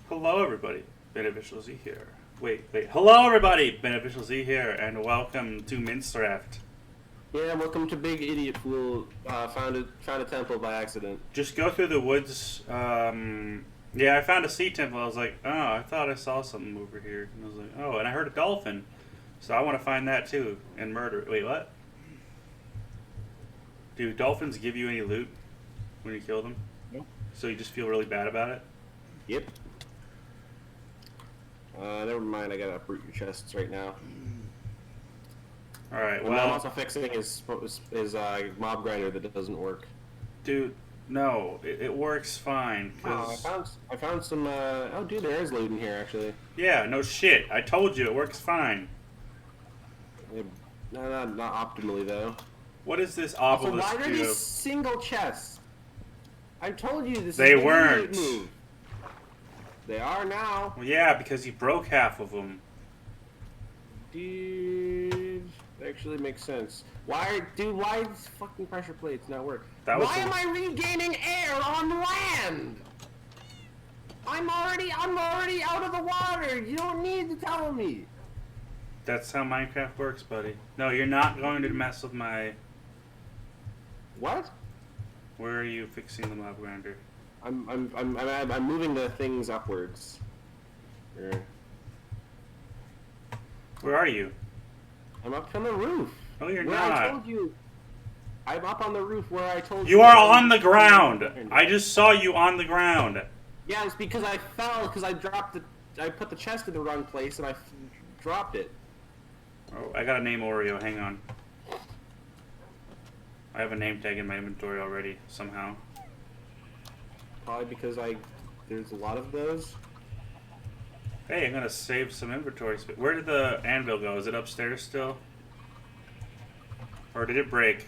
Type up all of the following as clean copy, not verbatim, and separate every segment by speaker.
Speaker 1: Hello, everybody. Beneficial Z here. Wait. Hello, everybody. Beneficial Z here, and welcome to Minecraft.
Speaker 2: Yeah, welcome to Big Idiot Fool. Found a temple by accident.
Speaker 1: Just go through the woods. Yeah, I found a sea temple. I was like, oh, I thought I saw something over here. And I was like, oh, and I heard a dolphin. So I want to find that too and murder it. Wait, what? Do dolphins give you any loot when you kill them?
Speaker 2: Nope.
Speaker 1: So you just feel really bad about it?
Speaker 2: Yep. Never mind, I gotta uproot your chests right now.
Speaker 1: Alright,
Speaker 2: well... I'm also fixing his mob grinder that doesn't work.
Speaker 1: Dude, no, it works fine.
Speaker 2: Cause... Oh, I found some, oh dude, there is loot in here, actually.
Speaker 1: Yeah, no shit. I told you, it works fine.
Speaker 2: No, not optimally, though.
Speaker 1: What is this obelisk
Speaker 2: so why are these single chests? I told you this
Speaker 1: they
Speaker 2: is
Speaker 1: weren't.
Speaker 2: Move. They are now.
Speaker 1: Well, yeah, because he broke half of them.
Speaker 2: Dude, that actually makes sense. Why these fucking pressure plates not work? Why am I regaining air on land? I'm already out of the water. You don't need to tell me.
Speaker 1: That's how Minecraft works, buddy. No, you're not going to mess with my...
Speaker 2: What?
Speaker 1: Where are you fixing the mob grinder?
Speaker 2: I'm moving the things upwards.
Speaker 1: Where are you?
Speaker 2: I'm up on the roof.
Speaker 1: Oh, you're
Speaker 2: where
Speaker 1: not.
Speaker 2: I told you. I'm up on the roof where I told you.
Speaker 1: You are on the ground. I just saw you on the ground.
Speaker 2: Yeah, it's because I fell because I put the chest in the wrong place and I dropped it.
Speaker 1: Oh, I got a name Oreo. Hang on. I have a name tag in my inventory already somehow.
Speaker 2: Probably because there's a lot of those.
Speaker 1: Hey, I'm gonna save some inventory space. Where did the anvil go? Is it upstairs still? Or did it break?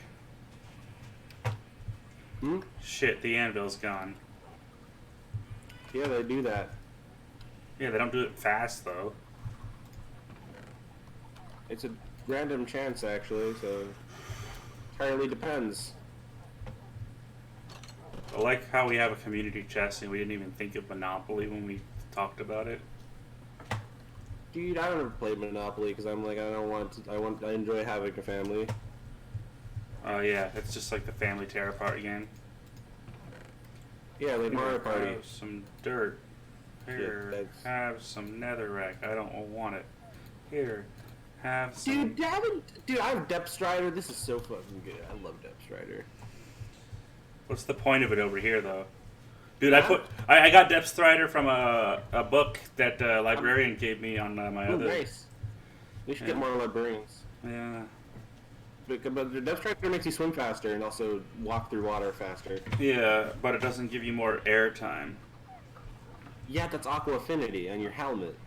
Speaker 2: Hmm?
Speaker 1: Shit, the anvil's gone.
Speaker 2: Yeah, they do that.
Speaker 1: Yeah, they don't do it fast though.
Speaker 2: It's a random chance actually, so entirely depends.
Speaker 1: I like how we have a community chest and we didn't even think of Monopoly when we talked about it.
Speaker 2: Dude, I don't ever play Monopoly because I'm like I enjoy having a family.
Speaker 1: Oh yeah, it's just like the family tear apart again.
Speaker 2: Yeah, like Mario Party.
Speaker 1: Have some dirt. Here, have some netherrack. I don't want it. Here, have some...
Speaker 2: Dude, I have Depth Strider. This is so fucking good. I love Depth Strider.
Speaker 1: What's the point of it over here, though? Dude, I got Depth Strider from a book that a librarian gave me on my other...
Speaker 2: nice. We should get more librarians.
Speaker 1: Yeah.
Speaker 2: But the Depth Strider makes you swim faster and also walk through water faster.
Speaker 1: Yeah, but it doesn't give you more air time.
Speaker 2: Yeah, that's Aqua Affinity on your helmet,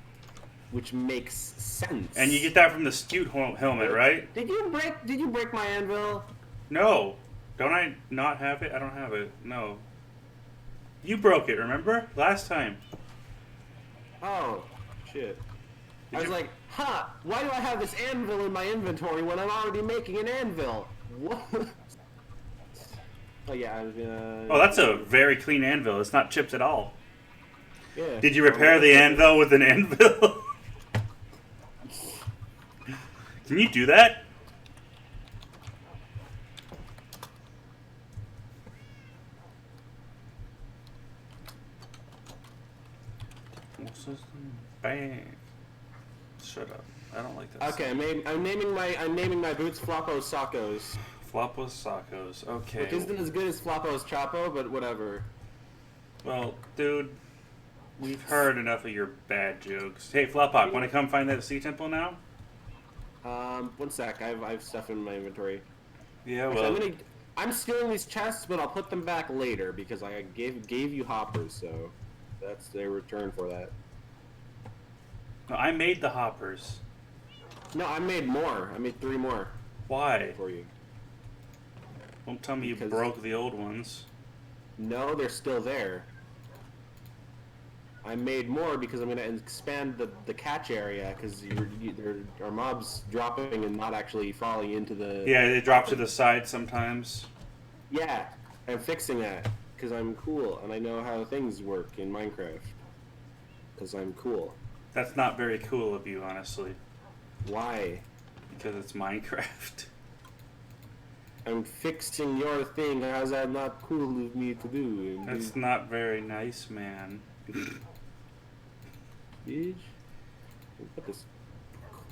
Speaker 2: which makes sense.
Speaker 1: And you get that from the Scute helmet, right?
Speaker 2: Did you break my anvil?
Speaker 1: No. Don't I not have it? I don't have it. No. You broke it, remember? Last time.
Speaker 2: Oh, shit. I was like, huh, why do I have this anvil in my inventory when I'm already making an anvil? What? Oh, yeah.
Speaker 1: Oh, that's a very clean anvil. It's not chipped at all.
Speaker 2: Yeah.
Speaker 1: Did you repair the anvil with an anvil? Can you do that? Bang. Shut up. I don't like that.
Speaker 2: Okay, I'm naming my boots Floppos Sockos.
Speaker 1: Floppos Sockos. Okay.
Speaker 2: Which isn't as good as Floppos Chapo, but whatever.
Speaker 1: Well, dude, we've heard enough of your bad jokes. Hey, FLOPHAWK, want to come find that sea temple now?
Speaker 2: 1 sec. I have stuff in my inventory.
Speaker 1: Yeah, well.
Speaker 2: Actually, I'm stealing these chests, but I'll put them back later because I gave you hoppers, so that's their return for that.
Speaker 1: No, I made the hoppers.
Speaker 2: No, I made more. I made 3 more.
Speaker 1: Why?
Speaker 2: For you.
Speaker 1: Don't tell me you broke the old ones.
Speaker 2: No, they're still there. I made more because I'm going to expand the catch area because there are mobs dropping and not actually falling into the...
Speaker 1: Yeah, they drop to the side sometimes.
Speaker 2: Yeah, I'm fixing that because I'm cool and I know how things work in Minecraft. Because I'm cool.
Speaker 1: That's not very cool of you, honestly.
Speaker 2: Why?
Speaker 1: Because it's Minecraft.
Speaker 2: I'm fixing your thing. How's that not cool of me to do?
Speaker 1: That's not very nice, man.
Speaker 2: Bitch. Put this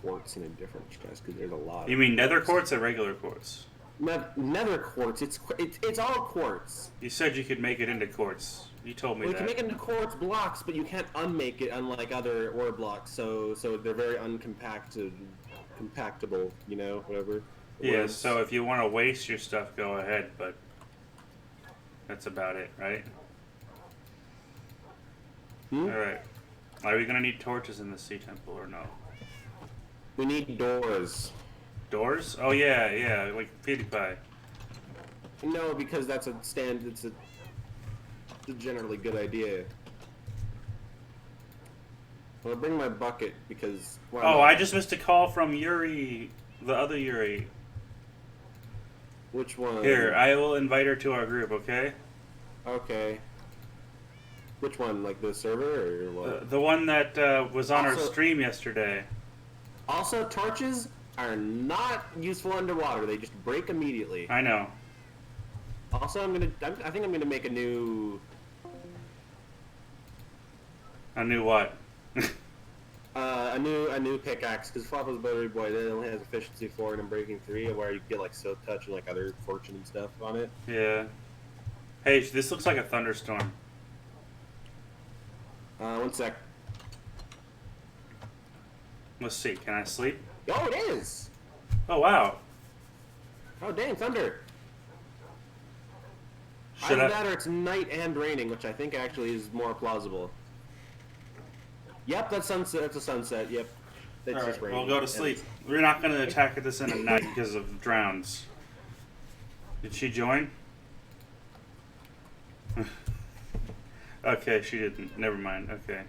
Speaker 2: quartz in a different chest because there's a lot.
Speaker 1: You mean nether quartz or regular quartz?
Speaker 2: Nether quartz. It's all quartz.
Speaker 1: You said you could make it into quartz. You told me
Speaker 2: well,
Speaker 1: that.
Speaker 2: You can make it into quartz blocks, but you can't unmake it unlike other ore blocks. So they're very uncompactable. You know, whatever.
Speaker 1: Yeah. So if you want to waste your stuff, go ahead. But that's about it, right? All right. Are we gonna need torches in the sea temple or no?
Speaker 2: We need doors.
Speaker 1: Doors? Oh yeah, yeah, like PewDiePie.
Speaker 2: No, because that's a stand. It's a generally good idea. Well, I'll bring my bucket because.
Speaker 1: Oh, I just missed a call from Yuri, the other Yuri.
Speaker 2: Which one?
Speaker 1: Here, I will invite her to our group. Okay.
Speaker 2: Okay. Which one? Like the server or what?
Speaker 1: The one that was on our stream yesterday.
Speaker 2: Also, torches are not useful underwater. They just break immediately.
Speaker 1: I know.
Speaker 2: Also, I think I'm gonna make a new.
Speaker 1: A new what?
Speaker 2: a new pickaxe because Flopha's Buttery Boy that only has efficiency 4 and breaking 3, where you get like silk touch and like other fortune and stuff on it.
Speaker 1: Yeah. Hey, this looks like a thunderstorm.
Speaker 2: 1 sec.
Speaker 1: Let's see. Can I sleep?
Speaker 2: Oh, it is.
Speaker 1: Oh wow.
Speaker 2: Oh dang, thunder.
Speaker 1: Should
Speaker 2: Either that or it's night and raining, which I think actually is more plausible. Yep, that's sunset. That's a sunset. Yep. It's
Speaker 1: all
Speaker 2: just
Speaker 1: right,
Speaker 2: raining.
Speaker 1: we'll go to sleep. We're not going to attack this in a night because of drowns. Did she join? Okay, she didn't. Never mind. Okay.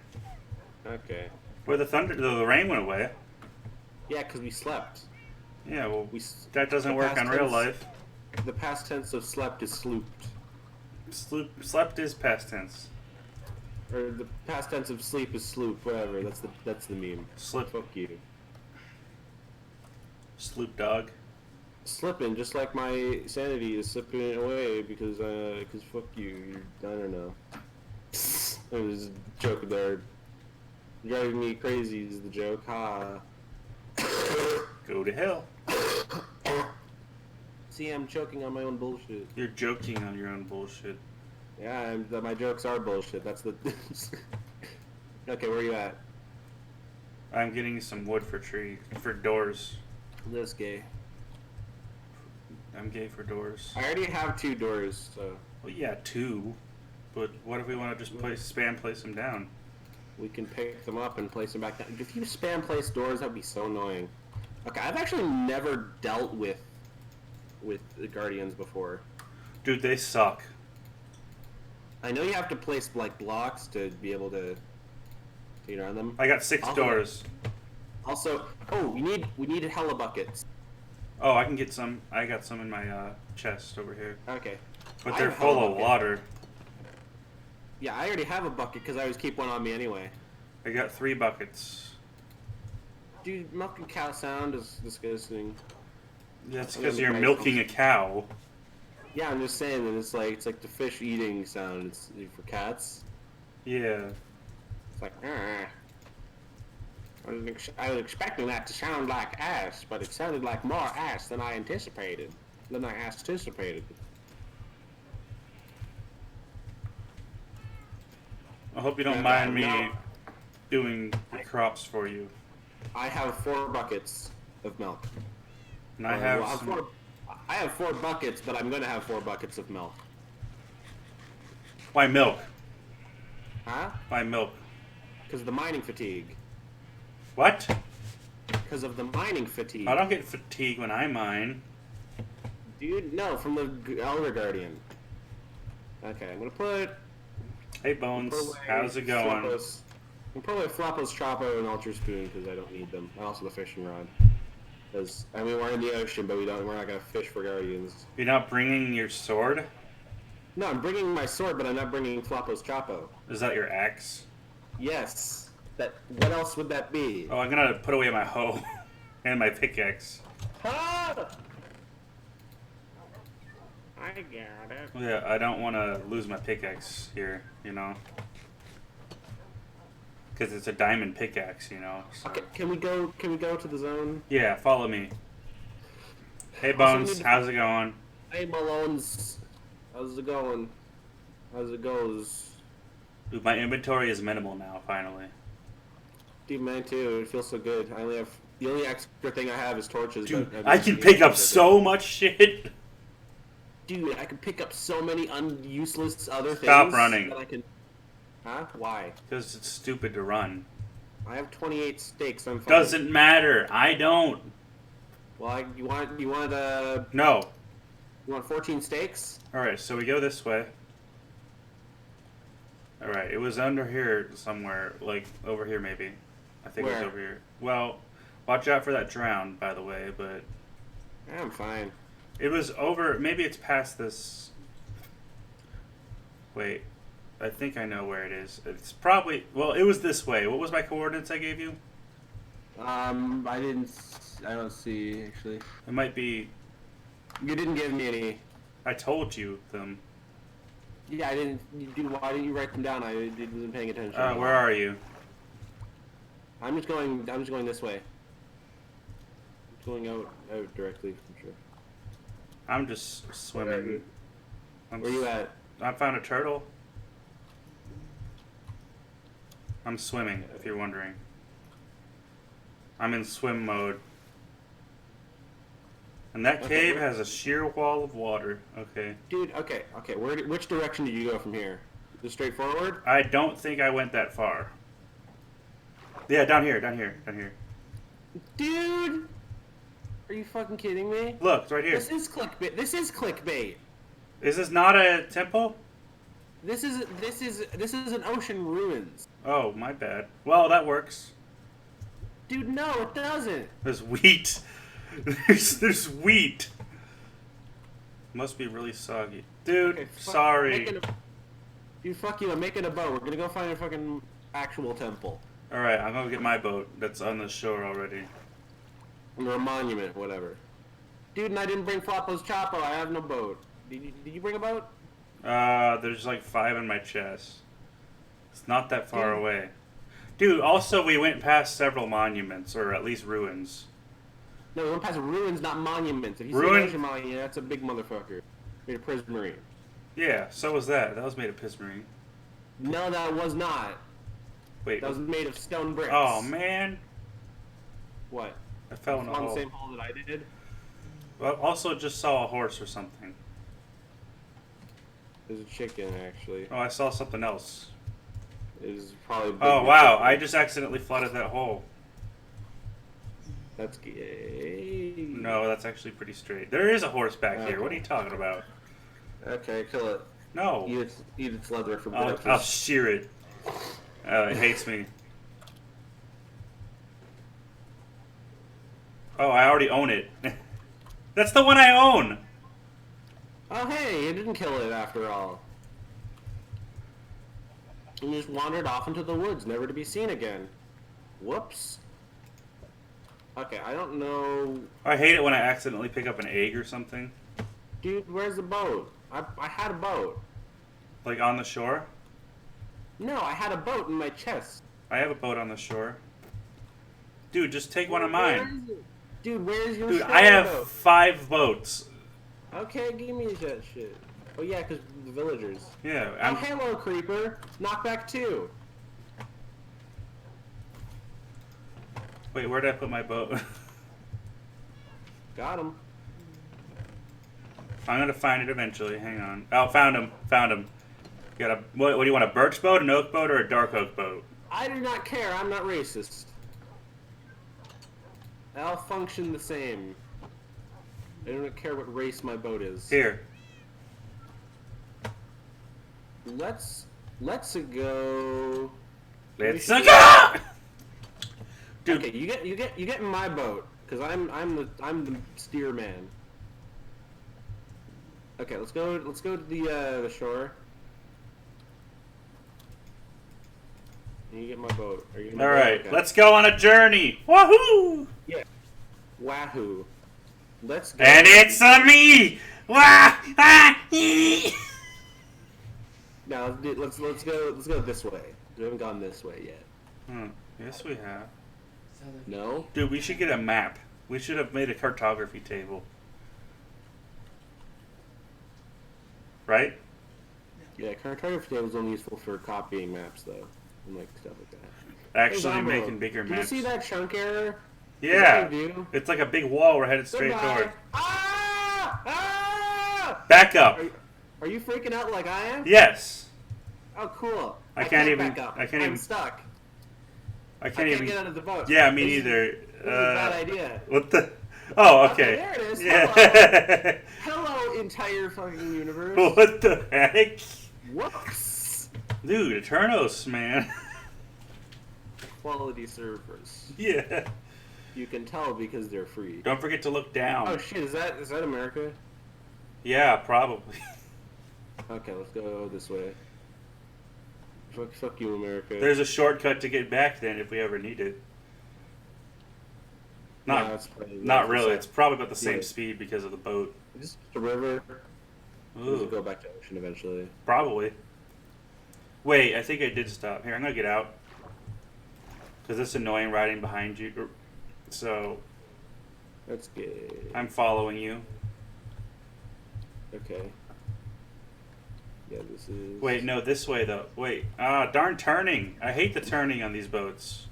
Speaker 2: Okay.
Speaker 1: Well, the rain went away.
Speaker 2: Yeah, because we slept.
Speaker 1: Yeah, well, that doesn't work on real life.
Speaker 2: The past tense of slept is slooped.
Speaker 1: Slept is past tense.
Speaker 2: Or the past tense of sleep is sloop. Whatever. That's the meme.
Speaker 1: Slip.
Speaker 2: Fuck you.
Speaker 1: Sloop dog.
Speaker 2: Slipping, just like my sanity is slipping away because fuck you. I don't know. It was a joke there. Driving me crazy is the joke. Ha.
Speaker 1: Go to hell.
Speaker 2: See, I'm choking on my own bullshit.
Speaker 1: You're joking on your own bullshit.
Speaker 2: Yeah, my jokes are bullshit. That's the. Okay, where are you at?
Speaker 1: I'm getting some wood for doors.
Speaker 2: This gay.
Speaker 1: I'm gay for doors.
Speaker 2: I already have 2 doors, so.
Speaker 1: Well, yeah, 2. But what if we want to just spam place them down?
Speaker 2: We can pick them up and place them back down. If you spam place doors, that would be so annoying. Okay, I've actually never dealt with the Guardians before.
Speaker 1: Dude, they suck.
Speaker 2: I know you have to place like blocks to be able to get around them.
Speaker 1: I got 6 doors.
Speaker 2: Also, we need hella buckets.
Speaker 1: Oh, I can get some. I got some in my chest over here.
Speaker 2: Okay.
Speaker 1: But they're full of water.
Speaker 2: Yeah, I already have a bucket because I always keep one on me anyway.
Speaker 1: I got 3 buckets.
Speaker 2: Dude, milking cow sound is disgusting.
Speaker 1: Yeah, it's because you're milking a cow.
Speaker 2: Yeah, I'm just saying that it's like the fish eating sound. It's for cats.
Speaker 1: Yeah.
Speaker 2: It's like, I was expecting that to sound like ass, but it sounded like more ass than I anticipated.
Speaker 1: I hope you don't mind me doing the crops for you.
Speaker 2: I have 4 buckets of milk.
Speaker 1: And I have
Speaker 2: I have 4 buckets, but I'm gonna have 4 buckets of milk.
Speaker 1: Why milk?
Speaker 2: Huh?
Speaker 1: Why milk?
Speaker 2: Because of the mining fatigue.
Speaker 1: What?
Speaker 2: Because of the mining fatigue.
Speaker 1: I don't get fatigue when I mine.
Speaker 2: Dude, no, from the Elder Guardian. Okay, I'm gonna put...
Speaker 1: Hey Bones, how's it going?
Speaker 2: I'm probably Flopha's Chopo and Ultra Spoon because I don't need them. And also the fishing rod. Because, I mean, we're in the ocean, but we're not gonna fish for Guardians.
Speaker 1: You're not bringing your sword?
Speaker 2: No, I'm bringing my sword, but I'm not bringing Flopha's Chopo.
Speaker 1: Is that your axe?
Speaker 2: Yes. What else would that be?
Speaker 1: Oh, I'm gonna put away my hoe and my pickaxe.
Speaker 2: Ah! I got it.
Speaker 1: Yeah, I don't want to lose my pickaxe here, you know. Because it's a diamond pickaxe, you know. So.
Speaker 2: Okay, can we go to the zone?
Speaker 1: Yeah, follow me. Hey Bones, how's it going?
Speaker 2: Hey Malones, how's it going? How's it goes?
Speaker 1: Dude, my inventory is minimal now, finally.
Speaker 2: Dude, mine too. It feels so good. I only have the only extra thing I have is torches.
Speaker 1: Dude,
Speaker 2: but
Speaker 1: I can pick up so much shit.
Speaker 2: Dude, I can pick up so many useless other things.
Speaker 1: Stop running.
Speaker 2: That I can. Huh? Why?
Speaker 1: Because it's stupid to run.
Speaker 2: I have 28 steaks. I'm fine.
Speaker 1: Doesn't matter. I don't.
Speaker 2: Well, you want
Speaker 1: No.
Speaker 2: You want 14 steaks?
Speaker 1: All right, so we go this way. All right, it was under here somewhere, like over here maybe. I think
Speaker 2: Where?
Speaker 1: it was over here. Well, watch out for that drown, by the way, but
Speaker 2: I'm fine.
Speaker 1: it was over. Maybe it's past this. Wait, I think I know where it is. It's probably, well, it was this way. What was my coordinates I gave you?
Speaker 2: I don't see actually.
Speaker 1: It might be.
Speaker 2: You didn't give me any.
Speaker 1: I told you them.
Speaker 2: Yeah, I didn't. Why didn't you write them down? I wasn't paying attention.
Speaker 1: Where are you?
Speaker 2: I'm just going this way. Going out directly for sure.
Speaker 1: I'm just swimming.
Speaker 2: Where you at?
Speaker 1: I found a turtle. I'm swimming, if you're wondering. I'm in swim mode. And that cave has a sheer wall of water. Okay.
Speaker 2: Dude, okay. Which direction did you go from here? Just straight forward?
Speaker 1: I don't think I went that far. Yeah, down here.
Speaker 2: Dude! Are you fucking kidding me?
Speaker 1: Look, it's right here.
Speaker 2: This is clickbait.
Speaker 1: Is this not a temple?
Speaker 2: This is an ocean ruins.
Speaker 1: Oh, my bad. Well, that works.
Speaker 2: Dude, no, it doesn't.
Speaker 1: There's wheat. There's wheat. Must be really soggy. Dude,
Speaker 2: Okay,
Speaker 1: sorry.
Speaker 2: Dude, fuck you, I'm making a boat. We're gonna go find a fucking actual temple.
Speaker 1: Alright, I'm gonna get my boat that's on the shore already.
Speaker 2: Or a monument, whatever. Dude, and I didn't bring Floppo's Chapo. I have no boat. Did you bring a boat?
Speaker 1: There's like 5 in my chest. It's not that far away. Dude, also we went past several monuments, or at least ruins.
Speaker 2: No, we went past ruins, not monuments. If you see an Asian monument, that's a big motherfucker. Made of prismarine.
Speaker 1: Yeah, so was that. That was made of prismarine.
Speaker 2: No, that was not.
Speaker 1: Wait.
Speaker 2: That was made of stone bricks.
Speaker 1: Oh, man.
Speaker 2: What?
Speaker 1: I fell in a hole.
Speaker 2: On the same hole that I did?
Speaker 1: Well, also just saw a horse or something.
Speaker 2: There's a chicken, actually.
Speaker 1: Oh, I saw something else.
Speaker 2: It was probably...
Speaker 1: Oh, wow. I just accidentally flooded that hole.
Speaker 2: That's gay.
Speaker 1: No, that's actually pretty straight. There is a horse back here. What are you talking about?
Speaker 2: Okay, kill it.
Speaker 1: No.
Speaker 2: Eat its leather for breakfast.
Speaker 1: I'll shear it. It hates me. Oh, I already own it. That's the one I own!
Speaker 2: Oh, hey, you didn't kill it after all. You just wandered off into the woods, never to be seen again. Whoops. Okay, I don't know...
Speaker 1: I hate it when I accidentally pick up an egg or something.
Speaker 2: Dude, where's the boat? I had a boat.
Speaker 1: Like on the shore?
Speaker 2: No, I had a boat in my chest.
Speaker 1: I have a boat on the shore. Dude, just take one of mine.
Speaker 2: Dude, where's your
Speaker 1: Dude, I have 5 boats.
Speaker 2: Okay, give me that shit. Oh yeah, because the villagers.
Speaker 1: Yeah.
Speaker 2: Oh, hello, creeper. Knockback 2.
Speaker 1: Wait, where did I put my boat?
Speaker 2: Got him.
Speaker 1: I'm gonna find it eventually. Hang on. Oh, found him. Found him. Got a what do you want? A birch boat, an oak boat, or a dark oak boat?
Speaker 2: I do not care. I'm not racist. I'll function the same. I don't care what race my boat is.
Speaker 1: Here.
Speaker 2: Let's go.
Speaker 1: Let's go. Dude.
Speaker 2: Okay, you get in my boat because I'm the steer man. Okay, let's go to the shore. You get my boat. Are you
Speaker 1: All right, okay. Let's go on a journey. Wahoo!
Speaker 2: Yeah. Wahoo! Let's go.
Speaker 1: And it's a me. Wah! Ah!
Speaker 2: Now let's go this way. We haven't gone this way yet.
Speaker 1: Yes, we have.
Speaker 2: No.
Speaker 1: Dude, we should get a map. We should have made a cartography table. Right?
Speaker 2: Yeah, cartography table is only useful for copying maps, though, and like stuff like that.
Speaker 1: Actually, making bigger maps.
Speaker 2: Did you see that chunk error?
Speaker 1: Yeah. It's like a big wall we're headed straight toward.
Speaker 2: Ah! Ah!
Speaker 1: Back up.
Speaker 2: Are you freaking out like I am?
Speaker 1: Yes.
Speaker 2: Oh, cool.
Speaker 1: I can't even.
Speaker 2: Back up.
Speaker 1: I can't even.
Speaker 2: I'm stuck.
Speaker 1: I can't even
Speaker 2: get out of the boat.
Speaker 1: Yeah, me neither.
Speaker 2: This is a bad idea.
Speaker 1: What the? Oh, okay.
Speaker 2: There it is.
Speaker 1: Yeah.
Speaker 2: Hello, entire fucking universe.
Speaker 1: What the heck?
Speaker 2: Whoops.
Speaker 1: Dude, Eternos, man.
Speaker 2: Quality servers.
Speaker 1: Yeah.
Speaker 2: You can tell because they're free.
Speaker 1: Don't forget to look down.
Speaker 2: Oh shit, is that America?
Speaker 1: Yeah, probably.
Speaker 2: Okay, let's go this way. Fuck you, America.
Speaker 1: There's a shortcut to get back then if we ever need it. Not really. It's probably about the same speed because of the boat.
Speaker 2: Is this a river?
Speaker 1: Ooh.
Speaker 2: Does it go back to ocean eventually?
Speaker 1: Probably. Wait, I think I did stop. Here, I'm gonna get out. Because it's annoying riding behind you. So.
Speaker 2: That's good.
Speaker 1: I'm following you.
Speaker 2: Okay. Yeah, this is...
Speaker 1: Wait, no, this way though. Wait. Ah, darn turning. I hate the turning on these boats.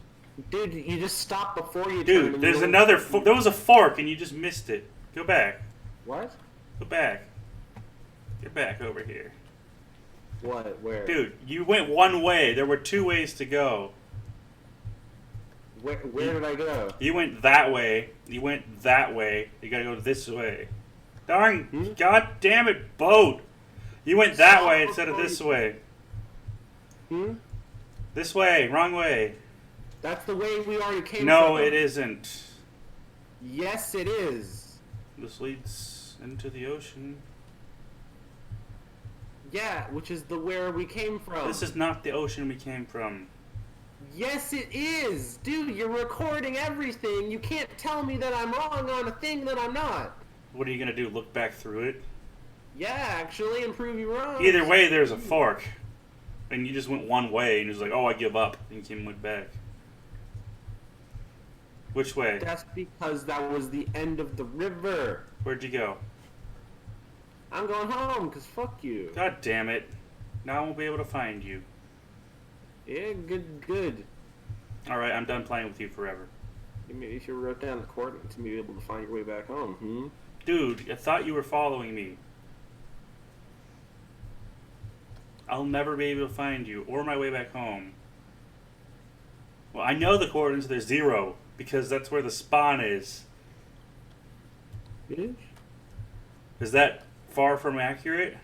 Speaker 2: Dude, you just stopped before you
Speaker 1: turned. Dude, there's another... there was a fork and you just missed it. Go back.
Speaker 2: What?
Speaker 1: Go back. Get back over here.
Speaker 2: What? Where?
Speaker 1: Dude, you went one way. There were two ways to go.
Speaker 2: Where did I go?
Speaker 1: You went that way. You went that way. You gotta go this way. Darn, god damn it, boat! You went that way instead of this way. This way, wrong way.
Speaker 2: That's the way we already came from.
Speaker 1: No, it isn't.
Speaker 2: Yes, it is.
Speaker 1: This leads into the ocean.
Speaker 2: Yeah, which is where we came from.
Speaker 1: This is not the ocean we came from.
Speaker 2: Yes, it is. Dude, you're recording everything. You can't tell me that I'm wrong on a thing that I'm not.
Speaker 1: What are you gonna do, look back through it?
Speaker 2: Yeah, actually, and prove you wrong.
Speaker 1: Either way, there's a fork. And you just went one way, and you was like, oh, I give up. And you went back. Which way?
Speaker 2: That's because that was the end of the river.
Speaker 1: Where'd you go?
Speaker 2: I'm going home, because fuck you.
Speaker 1: God damn it. Now I won't be able to find you.
Speaker 2: Yeah, good.
Speaker 1: Alright, I'm done playing with you forever.
Speaker 2: You should wrote down the coordinates to be able to find your way back home,
Speaker 1: Dude, I thought you were following me. I'll never be able to find you, or my way back home. Well, I know the coordinates, they're 0, because that's where the spawn is.
Speaker 2: Bitch?
Speaker 1: Is that far from accurate?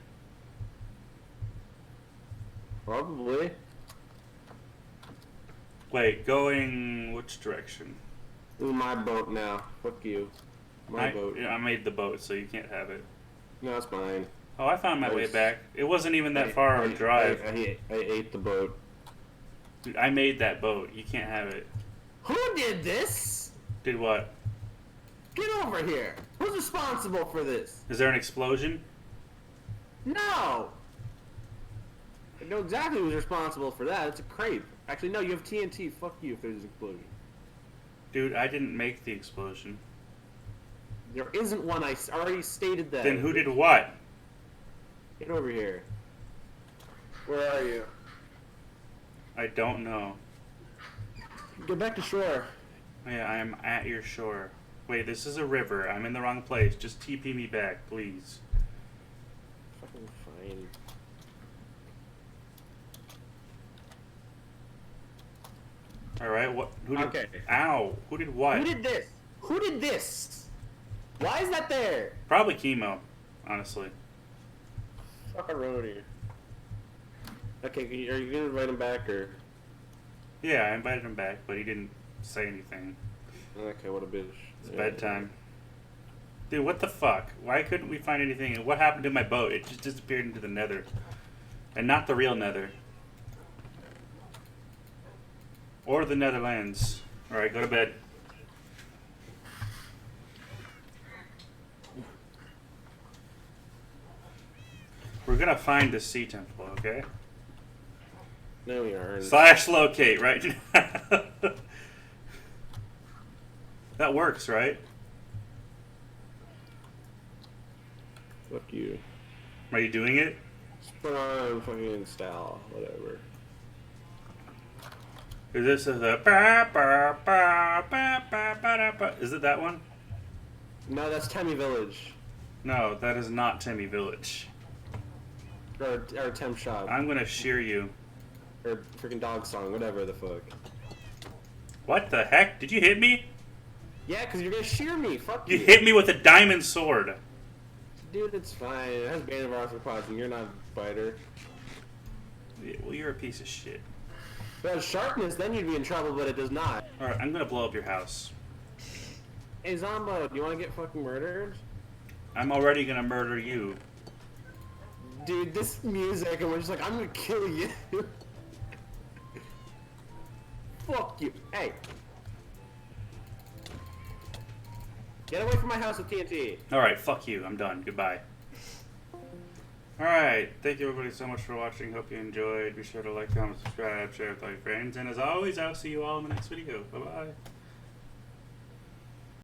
Speaker 2: Probably.
Speaker 1: Wait, going which direction?
Speaker 2: This is my boat now. Fuck you. My boat.
Speaker 1: Yeah, I made the boat, so you can't have it.
Speaker 2: No, it's mine.
Speaker 1: Oh, I found my way back. It wasn't even that far of a drive.
Speaker 2: I ate the boat.
Speaker 1: Dude, I made that boat. You can't have it.
Speaker 2: Who did this?
Speaker 1: Did what?
Speaker 2: Get over here. Who's responsible for this?
Speaker 1: Is there an explosion?
Speaker 2: No. I know exactly who's responsible for that. It's a crepe. Actually, no, you have TNT. Fuck you if there's an explosion.
Speaker 1: Dude, I didn't make the explosion.
Speaker 2: There isn't one. I already stated that.
Speaker 1: Then who did what?
Speaker 2: Get over here. Where are you?
Speaker 1: I don't know.
Speaker 2: Get back to shore.
Speaker 1: Yeah, I am at your shore. Wait, this is a river. I'm in the wrong place. Just TP me back, please.
Speaker 2: Fucking fine.
Speaker 1: Alright, what? Who did,
Speaker 2: okay.
Speaker 1: Ow! Who did what?
Speaker 2: Who did this? Who did this? Why is that there?
Speaker 1: Probably Chemo, honestly.
Speaker 2: Fucking Rody. Okay, are you gonna invite him back or?
Speaker 1: Yeah, I invited him back, but he didn't say anything.
Speaker 2: Okay, what a bitch.
Speaker 1: It's bedtime. Dude, what the fuck? Why couldn't we find anything? And what happened to my boat? It just disappeared into the nether. And not the real nether. Or the Netherlands. Alright, go to bed. We're gonna find the sea temple, okay?
Speaker 2: No, we aren't.
Speaker 1: / locate right now. That works, right?
Speaker 2: Fuck you.
Speaker 1: Are you doing it?
Speaker 2: Just put on fucking style, whatever.
Speaker 1: This is a Is it that one?
Speaker 2: No, that's Temmie Village.
Speaker 1: No, that is not Temmie Village.
Speaker 2: Or Temp Shop.
Speaker 1: I'm gonna shear you.
Speaker 2: Or freaking Dog Song, whatever the fuck.
Speaker 1: What the heck? Did you hit me?
Speaker 2: Yeah, because you're gonna shear me. Fuck you.
Speaker 1: You hit me with a diamond sword.
Speaker 2: Dude, it's fine. It has Bane of Arthropods and you're not a fighter.
Speaker 1: Yeah, well, you're a piece of shit.
Speaker 2: If it has sharpness, then you'd be in trouble, but it does not.
Speaker 1: Alright, I'm gonna blow up your house.
Speaker 2: Hey, Zombo, do you want to get fucking murdered?
Speaker 1: I'm already gonna murder you.
Speaker 2: Dude, this music, and we're just like, I'm gonna kill you. Fuck you. Hey. Get away from my house with TNT.
Speaker 1: Alright, fuck you. I'm done. Goodbye. Alright, thank you everybody so much for watching. Hope you enjoyed. Be sure to like, comment, subscribe, share with all your friends. And as always, I'll see you all in the next video. Bye-bye.